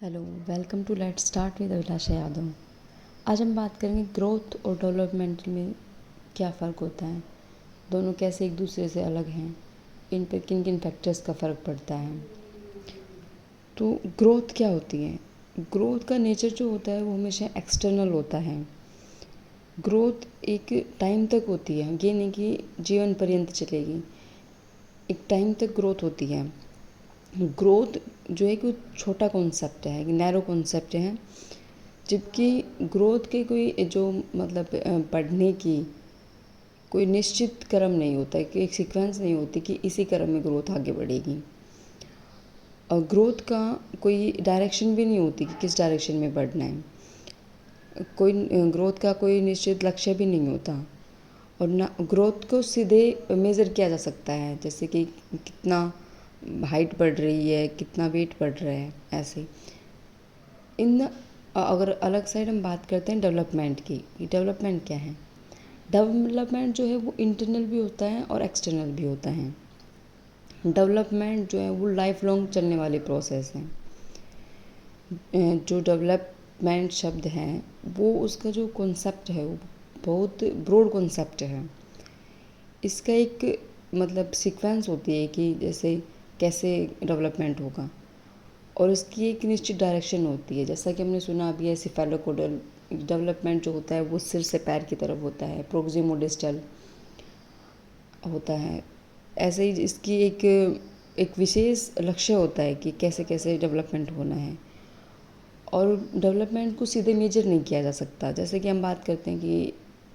Hello, welcome to let's start with Abhilasha Yadav. आज हम बात करेंगे ग्रोथ और डेवलपमेंट में क्या फ़र्क होता है, दोनों कैसे एक दूसरे से अलग हैं, इन पर किन किन फैक्टर्स का फ़र्क पड़ता है। तो ग्रोथ क्या होती है? ग्रोथ का नेचर जो होता है वो हमेशा एक्सटर्नल होता है। ग्रोथ एक टाइम तक होती है, ये नहीं कि जीवन पर्यंत चलेगी। एक टाइम तक ग्रोथ होती है। ग्रोथ जो है कि छोटा कॉन्सेप्ट है, एक नैरो कॉन्सेप्ट है, जबकि ग्रोथ के कोई जो मतलब बढ़ने की कोई निश्चित क्रम नहीं होता है, कि एक सीक्वेंस नहीं होती कि इसी क्रम में ग्रोथ आगे बढ़ेगी। और ग्रोथ का कोई डायरेक्शन भी नहीं होती कि किस डायरेक्शन में बढ़ना है। कोई ग्रोथ का कोई निश्चित लक्ष्य भी नहीं होता। और ना ग्रोथ को सीधे मेज़र किया जा सकता है, जैसे कि कितना हाइट बढ़ रही है, कितना वेट बढ़ रहा है, ऐसे। इन अगर अलग साइड हम बात करते हैं डेवलपमेंट की, डेवलपमेंट क्या है? डेवलपमेंट जो है वो इंटरनल भी होता है और एक्सटर्नल भी होता है। डेवलपमेंट जो है वो लाइफ लॉन्ग चलने वाले प्रोसेस हैं। जो डेवलपमेंट शब्द है वो उसका जो कॉन्सेप्ट है वो बहुत ब्रॉड कॉन्सेप्ट है। इसका एक मतलब सीक्वेंस होती है कि जैसे कैसे डेवलपमेंट होगा, और इसकी एक निश्चित डायरेक्शन होती है। जैसा कि हमने सुना अभी है सिफेलोकोडल डेवलपमेंट जो होता है वो सिर से पैर की तरफ होता है, प्रोक्सिमो डिस्टल होता है। ऐसे ही इसकी एक विशेष लक्ष्य होता है कि कैसे कैसे डेवलपमेंट होना है। और डेवलपमेंट को सीधे मेजर नहीं किया जा सकता। जैसे कि हम बात करते हैं कि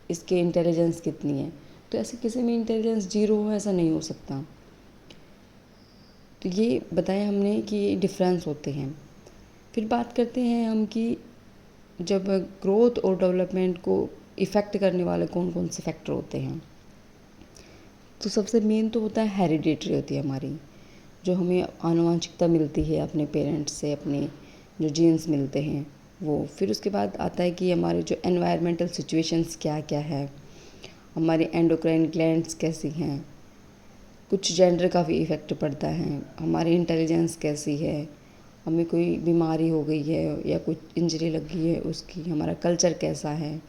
इसके इंटेलिजेंस कितनी है, तो ऐसे किसी में इंटेलिजेंस जीरो हो ऐसा नहीं हो सकता। तो ये बताया हमने कि ये डिफरेंस होते हैं। फिर बात करते हैं हम कि जब ग्रोथ और डेवलपमेंट को इफ़ेक्ट करने वाले कौन कौन से फैक्टर होते हैं। तो सबसे मेन तो होता है हेरिडिटरी होती है हमारी, जो हमें आनुवंशिकता मिलती है अपने पेरेंट्स से, अपने जो जीन्स मिलते हैं वो। फिर उसके बाद आता है कि हमारे जो एनवायरमेंटल सिचुएशंस क्या क्या है, हमारी एंडोक्राइन ग्लैंड्स कैसी हैं, कुछ जेंडर का भी इफ़ेक्ट पड़ता है, हमारी इंटेलिजेंस कैसी है, हमें कोई बीमारी हो गई है या कुछ इंजरी लग गई है उसकी, हमारा कल्चर कैसा है,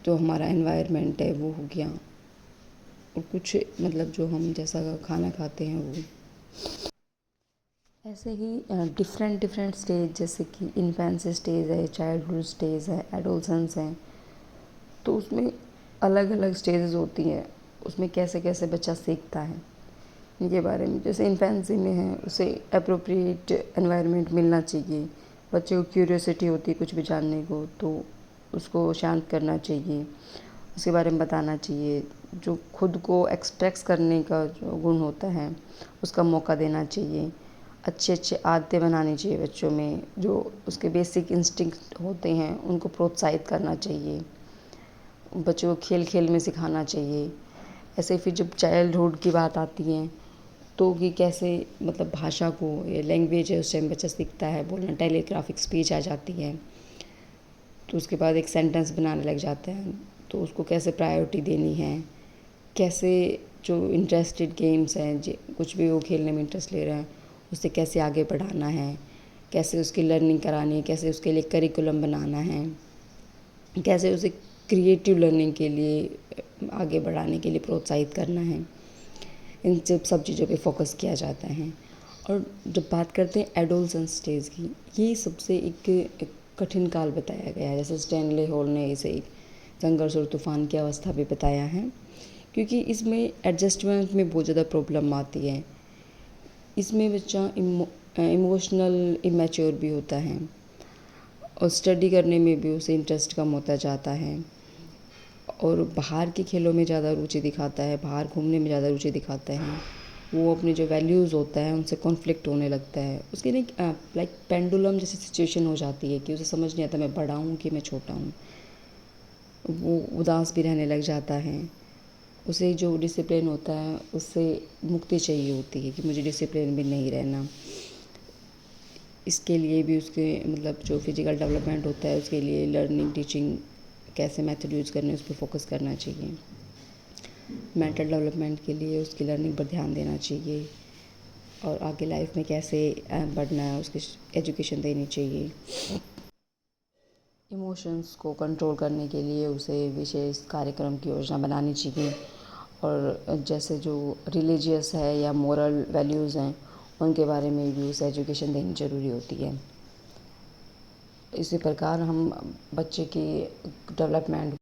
तो हमारा एनवायरनमेंट है वो हो गया। और कुछ मतलब जो हम जैसा खाना खाते हैं वो। ऐसे ही डिफरेंट डिफरेंट स्टेज, जैसे कि इन्फेंसी स्टेज है, चाइल्डहुड स्टेज है, एडोलसेंस है, तो उसमें अलग अलग स्टेजेस होती हैं। उसमें कैसे कैसे बच्चा सीखता है इनके बारे में। जैसे इन्फेंसी में है उसे अप्रोप्रिएट एनवायरनमेंट मिलना चाहिए। बच्चे को क्यूरियोसिटी होती है कुछ भी जानने को, तो उसको शांत करना चाहिए, उसके बारे में बताना चाहिए। जो खुद को एक्सप्रेस करने का जो गुण होता है उसका मौका देना चाहिए। अच्छे अच्छे आदतें बनानी चाहिए बच्चों में, जो उसके बेसिक इंस्टिंक्ट होते हैं उनको प्रोत्साहित करना चाहिए। बच्चों को खेल खेल में सिखाना चाहिए। ऐसे फिर जब चाइल्डहुड की बात आती है तो कि कैसे मतलब भाषा को, ये लैंग्वेज है उस टाइम बच्चा सीखता है बोलना, टेलीग्राफिक स्पीच आ जाती है, तो उसके बाद एक सेंटेंस बनाने लग जाता है। तो उसको कैसे प्रायोरिटी देनी है, कैसे जो इंटरेस्टेड गेम्स हैं, कुछ भी वो खेलने में इंटरेस्ट ले रहा है उससे कैसे आगे बढ़ाना है, कैसे उसकी लर्निंग करानी है, कैसे उसके लिए करिकुलम बनाना है, कैसे उसे क्रिएटिव लर्निंग के लिए आगे बढ़ाने के लिए प्रोत्साहित करना है। इन सब चीज़ों पे फोकस किया जाता है। और जब बात करते हैं एडोलसेंस स्टेज की, ये सबसे एक कठिन काल बताया गया है। जैसे स्टैनले हॉल ने इसे एक संघर्ष और तूफान की अवस्था भी बताया है, क्योंकि इसमें एडजस्टमेंट में बहुत ज़्यादा प्रॉब्लम आती है। इसमें बच्चा इमोशनल इमेच्योर भी होता है, और स्टडी करने में भी उसे इंटरेस्ट कम होता जाता है, और बाहर के खेलों में ज़्यादा रुचि दिखाता है, बाहर घूमने में ज़्यादा रुचि दिखाता है। वो अपने जो वैल्यूज़ होता है उनसे कॉन्फ्लिक्ट होने लगता है। उसके लिए लाइक पेंडुलम जैसी सिचुएशन हो जाती है कि उसे समझ नहीं आता मैं बड़ा हूँ कि मैं छोटा हूँ। वो उदास भी रहने लग जाता है। उसे जो डिसिप्लिन होता है उससे मुक्ति चाहिए होती है कि मुझे डिसिप्लिन में नहीं रहना। इसके लिए भी उसके मतलब जो फिज़िकल डेवलपमेंट होता है उसके लिए लर्निंग टीचिंग कैसे मेथड यूज़ करने उस पर फोकस करना चाहिए। मेंटल डेवलपमेंट के लिए उसकी लर्निंग पर ध्यान देना चाहिए। और आगे लाइफ में कैसे बढ़ना है उसकी एजुकेशन देनी चाहिए। इमोशंस को कंट्रोल करने के लिए उसे विशेष कार्यक्रम की योजना बनानी चाहिए। और जैसे जो रिलीजियस है या मोरल वैल्यूज़ हैं उनके बारे में भी उसे एजुकेशन देनी ज़रूरी होती है। इसी प्रकार हम बच्चे की डेवलपमेंट